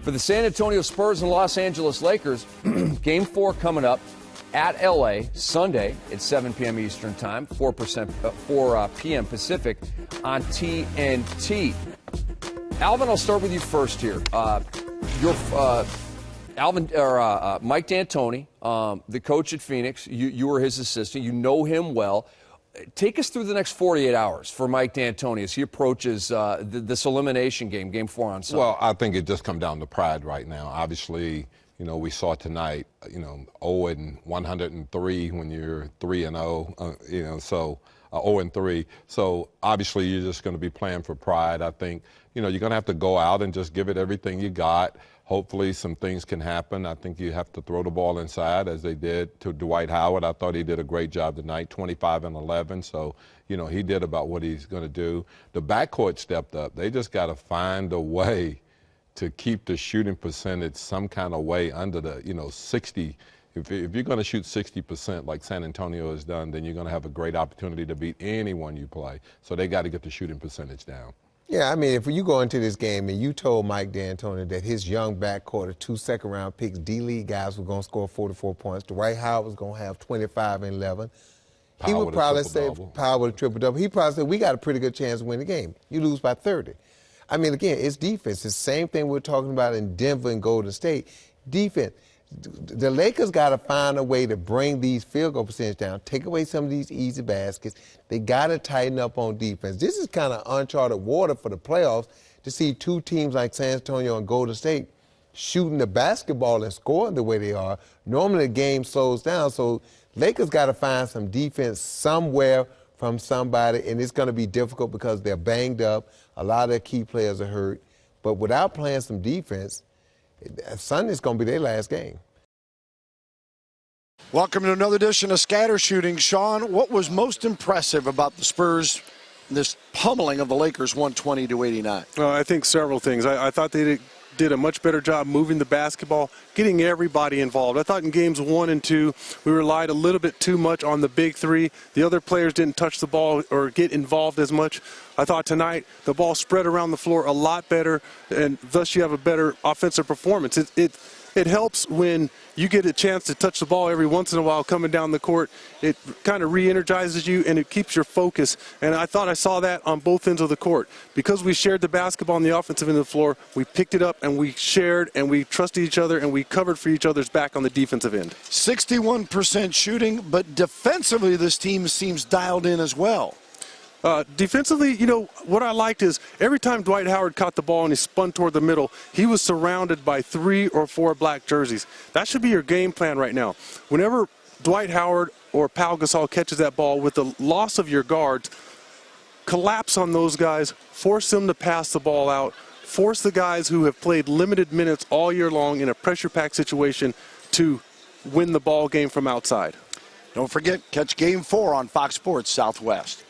For the San Antonio Spurs and Los Angeles Lakers, Game 4 coming up at L.A. Sunday at 7 p.m. Eastern Time, 4 p.m. Pacific on TNT. Alvin, I'll start with you first here. Mike D'Antoni, the coach at Phoenix, you were his assistant. You know him well. Take us through the next 48 hours for Mike D'Antoni as he approaches this elimination game, Game 4 on Sunday. Well, I think it just comes down to pride right now. Obviously, we saw tonight, 0-103 when you're 3-0, so 0-3. So obviously you're just going to be playing for pride. I think, you're going to have to go out and just give it everything you got. Hopefully some things can happen. I think you have to throw the ball inside as they did to Dwight Howard. I thought he did a great job tonight, 25 and 11. So, he did about what he's going to do. The backcourt stepped up. They just got to find a way to keep the shooting percentage some kind of way under the, 60. If you're going to shoot 60% like San Antonio has done, then you're going to have a great opportunity to beat anyone you play. So they got to get the shooting percentage down. Yeah, I mean, if you go into this game and you told Mike D'Antoni that his young backcourt of 2 second-round picks, D-League guys were going to score 44 points, Dwight Howard was going to have 25 and 11, he would probably say, Powell with a triple-double. He'd probably say, we got a pretty good chance to win the game. You lose by 30. I mean, again, it's defense. It's the same thing we're talking about in Denver and Golden State. Defense. The Lakers got to find a way to bring these field goal percentage down, take away some of these easy baskets. They got to tighten up on defense. This is kind of uncharted water for the playoffs to see two teams like San Antonio and Golden State shooting the basketball and scoring the way they are. Normally the game slows down, so Lakers got to find some defense somewhere from somebody, and it's going to be difficult because they're banged up. A lot of their key players are hurt. But without playing some defense, Sunday's going to be their last game. Welcome to another edition of Scatter Shooting. Sean, what was most impressive about the Spurs, this pummeling of the Lakers 120-89? I think several things. I thought they did a much better job moving the basketball, getting everybody involved. I thought in games 1 and 2, we relied a little bit too much on the big three. The other players didn't touch the ball or get involved as much. I thought tonight the ball spread around the floor a lot better, and thus you have a better offensive performance. It helps when you get a chance to touch the ball every once in a while coming down the court. It kind of re-energizes you, and it keeps your focus. And I thought I saw that on both ends of the court. Because we shared the basketball on the offensive end of the floor, we picked it up and we shared and we trusted each other and we covered for each other's back on the defensive end. 61% shooting, but defensively this team seems dialed in as well. Defensively, what I liked is every time Dwight Howard caught the ball and he spun toward the middle, he was surrounded by 3 or 4 black jerseys. That should be your game plan right now. Whenever Dwight Howard or Pau Gasol catches that ball with the loss of your guards, collapse on those guys, force them to pass the ball out, force the guys who have played limited minutes all year long in a pressure-packed situation to win the ball game from outside. Don't forget, catch Game 4 on Fox Sports Southwest.